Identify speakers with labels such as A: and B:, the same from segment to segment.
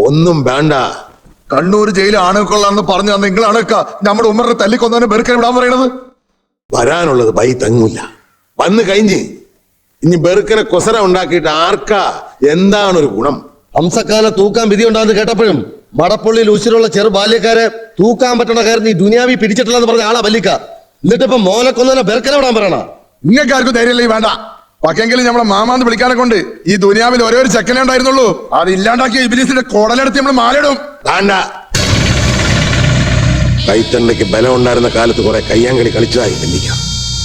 A: ഒന്നും വേണ്ട.
B: കണ്ണൂർ ജയിൽ ആണുക്കൊള്ളാന്ന് പറഞ്ഞു തന്ന നിങ്ങളാണൊക്ക നമ്മുടെ ഉമ്മറിനെ തല്ലിക്കൊന്നവനെ ബെറുക്കനെ വിടാൻ പറയണത്.
A: വരാനുള്ളത് ബൈ തങ്ങൂല, വന്ന് കഴിഞ്ഞ് ഇനി ബെറുക്കനെ കൊസര ഉണ്ടാക്കിയിട്ട് ആർക്കാ എന്താണൊരു ഗുണം?
C: ഹംസക്കാനെ തൂക്കാൻ വിധി ഉണ്ടാന്ന് കേട്ടപ്പോഴും മടപ്പുള്ളിയിൽ ഉശിരുള്ള ചെറു ബാല്യക്കാരെ തൂക്കാൻ പറ്റണ കാര്യം നീ ദുനിയാവി പിടിച്ചിട്ടില്ലെന്ന് പറഞ്ഞ ആളാ വല്ലിക്ക. എന്നിട്ടിപ്പോ മോനെ കൊന്നവനെ ബെറുക്കനെ വിടാൻ പറയണ.
B: നിങ്ങൾക്ക് ആർക്കും ധൈര്യമില്ലേ വേണ്ട. പക്ഷെങ്കിലും നമ്മളെ മാമാന്ന് വിളിക്കാനെ കൊണ്ട് ഈ ദുനിയാവിൽ ഒരേ ഒരു ചെക്കനെ ഉണ്ടായിരുന്നുള്ളൂ. അത് ഇല്ലാണ്ടാക്കിയ ഇബിലിസിന്റെ കോടലെടുത്ത് നമ്മൾ മാലയിടും.
A: വേണ്ട. കൈത്തണ്ടയ്ക്ക് ബലം ഉണ്ടായിരുന്ന കാലത്ത് കുറെ കയ്യാങ്കളി കളിച്ചതായി വല്ലിക്ക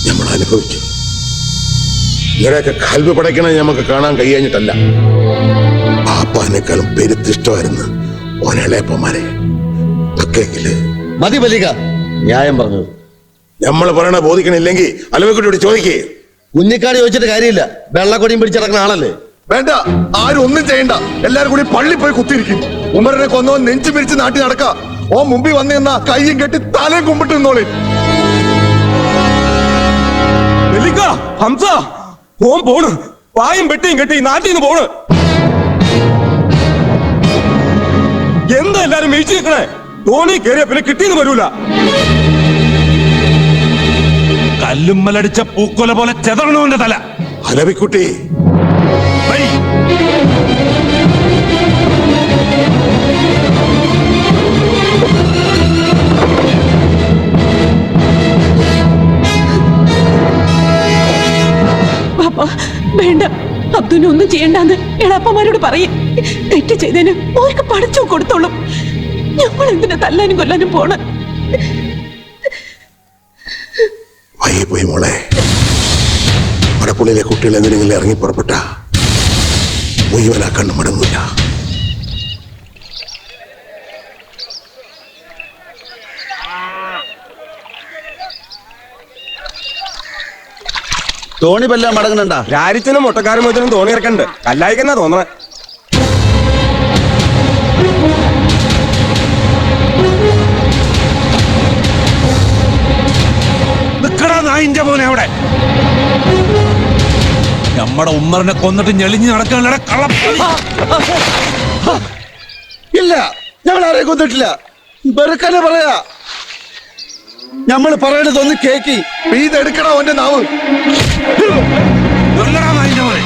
A: നമ്മൾ അനുഭവിച്ചു. ഇവരെയൊക്കെ കൽവ് പടയ്ക്കണത് നമുക്ക് കാണാൻ കഴിയാഞ്ഞിട്ടല്ല. പാപ്പാനേക്കാളും പെരുത്തിഷ്ടമായിരുന്നു ഓനേളയപ്പന്മാരെ.
C: മതി വല്ലിക്ക, ന്യായം പറഞ്ഞത്.
A: നമ്മൾ പറയണ ബോധിക്കണില്ലെങ്കിൽ അലവക്കുട്ടിയോട് ചോദിക്കേ.
C: കുഞ്ഞിക്കാട് ചോദിച്ചിട്ട് കാര്യമില്ല, വെള്ളക്കൊടിയും പിടിച്ചിടക്കുന്ന ആളല്ലേ.
B: വേണ്ട, ആരും ഒന്നും ചെയ്യണ്ട. എല്ലാരും കൂടി പള്ളി പോയി കുത്തിയിരിക്കും. ഉമറിനെ കൊന്നവൻ നെഞ്ചു പിരിച്ച് നാട്ടി നടക്ക. ഓ മുമ്പിൽ വന്നു നിന്ന കയ്യും കെട്ടി തലയും കുമ്പിട്ട് നിന്നോളി.
D: ഹംസ ഓൻ പോണ്, പായും പെട്ടിയും കെട്ടി നാട്ടിൽ നിന്ന് പോണ്. എന്താ എല്ലാരും മേടിച്ചു നിൽക്കണേ? തോണി കയറിയ പിന്നെ കിട്ടിയെന്ന് വരൂല. കല്ലുമ്മലടിച്ച പൂക്കൊല പോലെ ചെതറണവന്റെ തല.
A: അലവിക്കുട്ടി,
E: വേണ്ട, അബ്ദുവിനെ ഒന്നും ചെയ്യണ്ടെന്ന് എളാപ്പമാരോട് പറയേ. തെറ്റ് ചെയ്തതിന് ഓർക്ക് പഠിച്ചു കൊടുത്തോളും. ഞങ്ങൾ എന്തിനാ തല്ലാനും കൊല്ലാനും പോണ?
A: വൈകി പോയി മോളെ. മടപ്പുള്ളിയിലെ കുട്ടികൾ എന്തിനെങ്കിലും ഇറങ്ങി പുറപ്പെട്ട മുഴുവനാ കണ്ണു മടങ്ങൂല.
C: തോണി പല്ല മടങ്ങണ്ട.
D: രാരിച്ചനും മുട്ടക്കാരും മുതലും തോണി ഇറക്കണ്ട്. കല്ലായിക്കെന്നാ തോന്നണേ. നായിന്റെ പോലെ അവിടെ നമ്മുടെ ഉമ്മറിനെ കൊന്നിട്ട് ഞെളിഞ്ഞ് നടക്കാനുള്ള കള്ളം.
C: ഇല്ല, ഞങ്ങൾ ആരെയും കൊന്നിട്ടില്ല. ബെറുക്കനെ പറയാ. നമ്മൾ പറയണതൊന്ന് കേക്കി.
B: ഇതെടുക്കണ അവന്റെ നാവ്.
D: നായിന്റെ പോലെ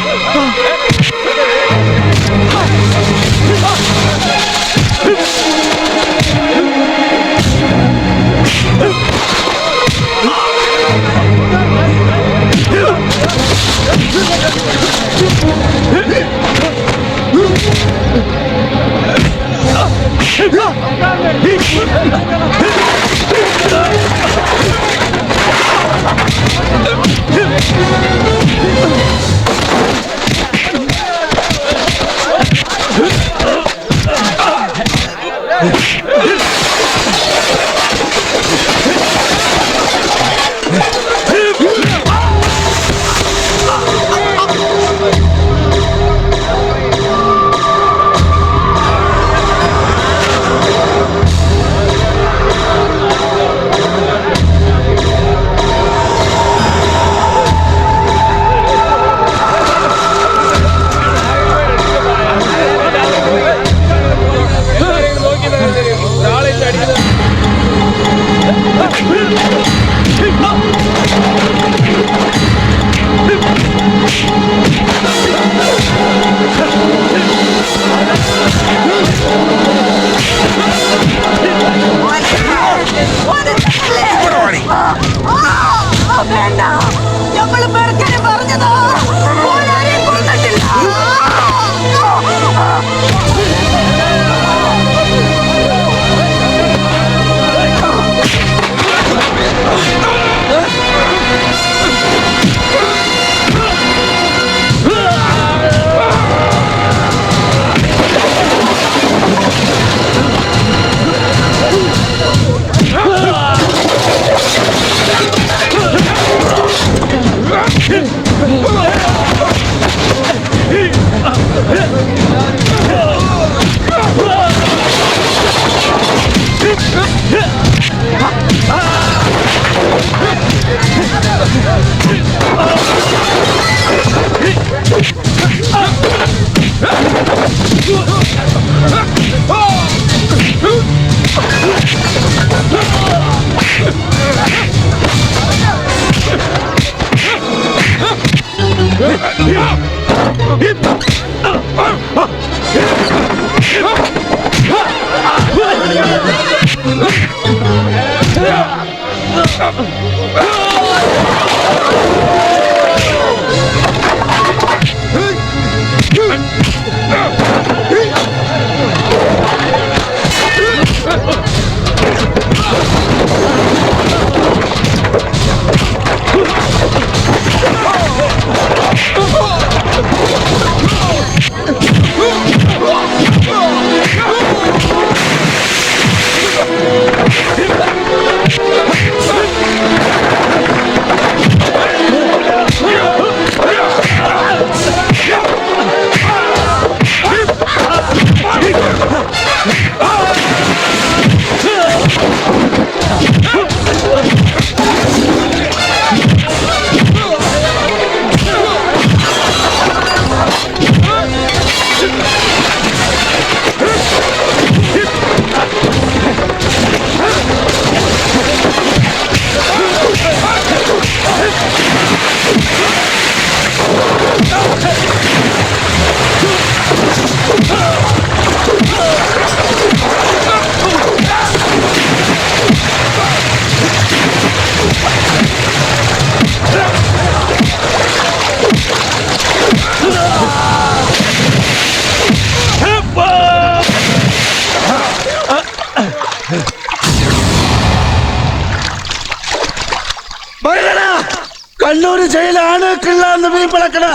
F: കണ്ണൂര് ജയിലാണ് കിള്ളാന്ന് മീൻ പിളക്കണ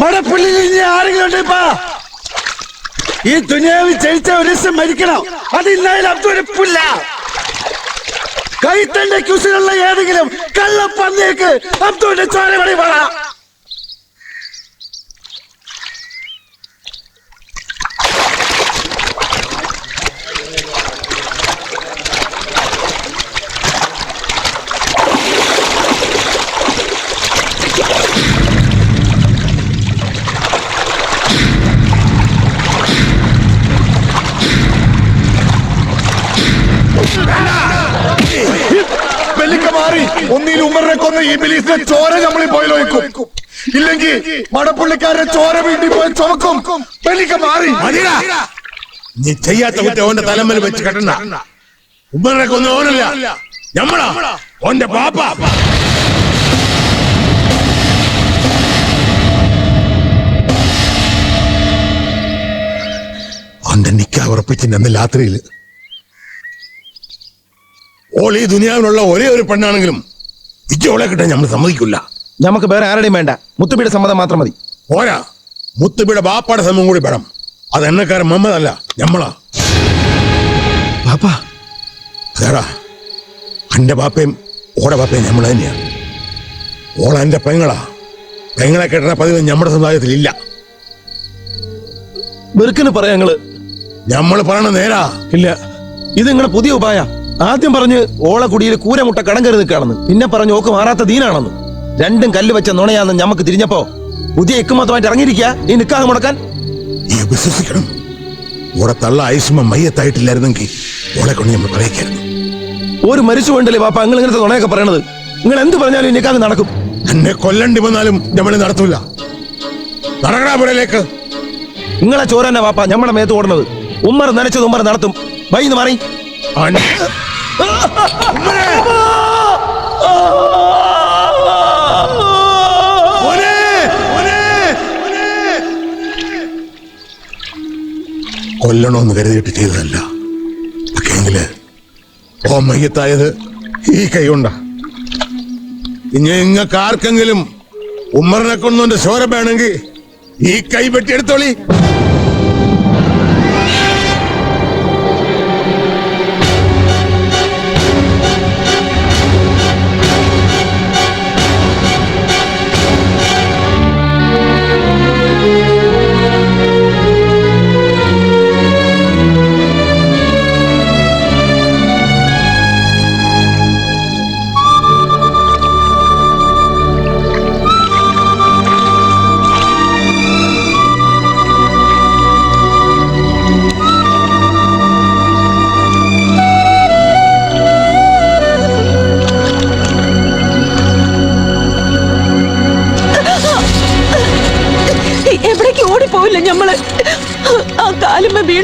F: മടപ്പുള്ളിൽ ഇനി ആരെങ്കിലും ഉണ്ടിപ്പാ ഈ ദുനിയാവിൽ ജയിച്ച ഒരു ദിവസം മരിക്കണം. അതില്ലായാലും അബ്ദുരപ്പില്ല. കൈത്തന്റെ ക്യൂസിലുള്ള ഏതെങ്കിലും കള്ളപ്പന്നിയേക്ക് അബ്ദുവിന്റെ ചോര വഴി വള.
B: മാറി ഒന്നിൽ ഉമറിനെ കൊന്ന് ഈ ബിലീസിന്റെ ചോര നമ്മളിൽ പോയി നോക്കും. ഇല്ലെങ്കിൽ മടപ്പുള്ളിക്കാരെ ചോര വീട്ടിൽ പോയി ചുമക്കും. മാറി
A: നീ ചെയ്യാത്ത കുറ്റം ഓന്റെ തലമ്മൽ വെച്ച് കെട്ടണ്ട. ഉമറിനെ കൊന്ന് ഓനല്ല, ഞമ്മളാ ഓന്റെ പാപ്പ. ഓന്റെ നിക്കാഹ് ഉറപ്പിച്ചിന്റെ അന്ന് രാത്രിയില് ഓൾ ഈ ദുനിയാവിലുള്ള ഒരേ ഒരു പെണ്ണാണെങ്കിലും ഇജ്ജോളെ കിട്ടാൻ നമ്മൾ സമ്മതിക്കില്ല.
D: നമുക്ക് വേറെ ആരുടെയും വേണ്ട, മുത്തുബിയുടെ സമ്മതം മാത്രം മതി.
A: പോരാ, മുത്തുബിയുടെ ബാപ്പാടെ സമ്മതം കൂടി വേണം. അത് എണ്ണക്കാരൻ മുഹമ്മദ് അല്ല, ഞമ്മളാ.
D: പാപ്പാ
A: അതേടാ, എന്റെ ബാപ്പയും ഓടെ ബാപ്പയും നമ്മൾ തന്നെയാ. ഓള എന്റെ പെങ്ങളാ. പെങ്ങളെ കെട്ടണ പതിവ് നമ്മുടെ സമുദായത്തിൽ ഇല്ല.
D: വെറുക്കിന് പറയാ ഞങ്ങള്.
A: ഞമ്മള് പറയണ നേരാ.
D: ഇല്ല, ഇത് നിങ്ങളുടെ പുതിയ ഉപായ. ആദ്യം പറഞ്ഞ് ഓളക്കുടിയിൽ കൂരമുട്ട കടം കയറി നിൽക്കുകയാണെന്ന്, പിന്നെ പറഞ്ഞ് ഓക്ക് മാറാത്ത ദീനാണെന്ന്. രണ്ടും കല്ല് വെച്ച നുണയാന്ന് ഞമ്മക്ക് തിരിഞ്ഞപ്പോ പുതിയ ഇക്കുമത്തമായിട്ട് ഇറങ്ങിയിരിക്കുക ഈ നിക്കാഹ് മുടക്കാൻ.
A: നീ വിശ്വസിക്കണം. ഓടെ തള്ള ഐസുമ മയ്യത്തായിട്ടില്ലായിരുന്നെങ്കിൽ ഓളെ കൊണ്ട് നമ്മൾ പറയിക്കായിരുന്നു.
D: ഒരു മരിച്ചു വേണ്ടല്ലേ പാപ്പ നിങ്ങൾ ഇങ്ങനത്തെ നുണയൊക്കെ പറയണത്? നിങ്ങൾ എന്ത് പറഞ്ഞാലും ഈ നിക്കാഹ് നടക്കും.
A: എന്നെ കൊല്ലണ്ടി വന്നാലും നമ്മളെ നടത്തൂല. നടക്കണ പുരയിലേക്ക്.
D: നിങ്ങളെ ചോരന്നെ പാപ്പ ഞമ്മടെ മേത്ത് ഓടുന്നത്. ഉമ്മർ നനച്ചത് ഉമ്മർ നടത്തും. വൈന്ന് മാറി.
A: കൊല്ലണോന്ന് കരുതിയിട്ട് ചെയ്തതല്ല. ഒക്കെയെങ്കില് ഓ മയ്യത്തായത് ഈ കൈ കൊണ്ടാ. ഇനി നിങ്ങൾക്ക് ആർക്കെങ്കിലും ഉമ്മറിനെ കൊന്നോന്റെ ചോര വേണമെങ്കിൽ ഈ കൈ വെട്ടിയെടുത്തോളി.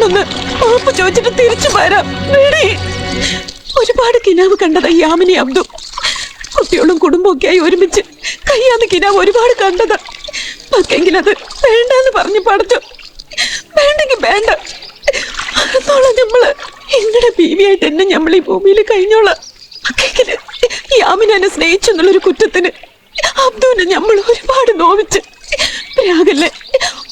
E: ഞാനൊന്ന് മാപ്പ് ചോദിച്ചിട്ട് തിരിച്ചു വരാം. വേണേ ഒരുപാട് കിനാവ് കണ്ടതാ ഈ ആമിനി അബ്ദു. കുട്ടികളും കുടുംബമൊക്കെ ആയി ഒരുമിച്ച് കയ്യാന്ന് കിനാവ് ഒരുപാട് കണ്ടതാ. പക്ഷെങ്കിൽ അത് വേണ്ടെന്ന് പറഞ്ഞു പഠിച്ചു. വേണ്ടെങ്കിൽ വേണ്ട, നമ്മള് എങ്ങനെ ബീവിയായിട്ട് എന്നെ നമ്മൾ ഈ ഭൂമിയിൽ കഴിഞ്ഞോളാം. പക്ഷെങ്കില് ഈ ആമിനെ സ്നേഹിച്ചു എന്നുള്ളൊരു കുറ്റത്തിന് അബ്ദുവിനെ നമ്മൾ ഒരുപാട് നോവിച്ച്. രാഗല്ലേ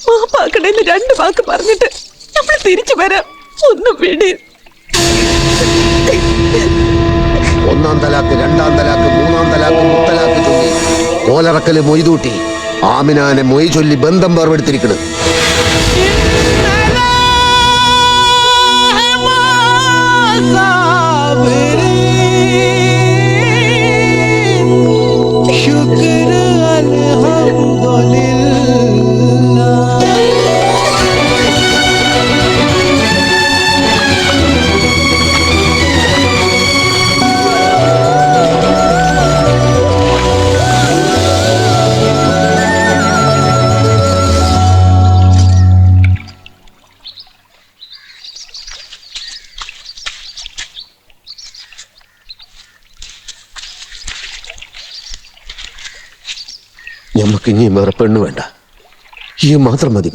E: മാപ്പാക്കണേന്ന് 2 വാക്ക് പറഞ്ഞിട്ട് നമ്മൾ തിരിച്ചു വരാം. ഒന്നും വേണ്ടി.
C: 1-ാം തലാക്ക്, 2-ാം തലാക്ക്, 3-ാം തലാക്ക്, മുത്തലാക്ക് ചൊല്ലി കോലറക്കല് മൊയ്തൂട്ടി ആമിനാനെ മൊയ് ചൊല്ലി ബന്ധം വേർപെടുത്തിരിക്കണ്. ഞമ്മക്ക് ഇനിയും വേറെ പെണ്ണ് വേണ്ട, ഈ മാത്രം മതി.